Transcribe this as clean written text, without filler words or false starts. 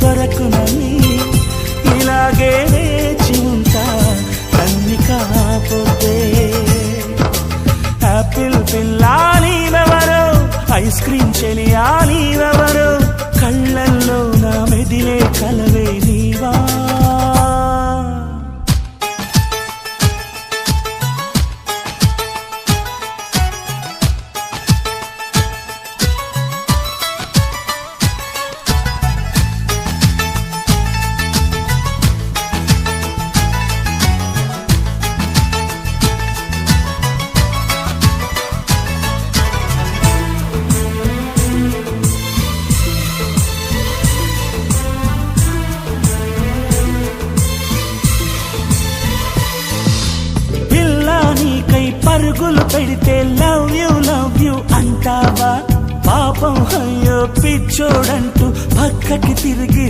దొరకునని ఇలాగే వేచి ఉంటా కన్ని కాపోతే. యాపిల్ పిల్లా నీవెవరో, ఐస్ క్రీమ్ చెలియా నీవెవరో, కళ్ళల్లో నా మెదిలే కలవే నీవా. పరుగులు పెడితే లవ్ యూ అంటావా, పాపం అయ్యో పిచ్చోడంటూ పక్కకి తిరిగి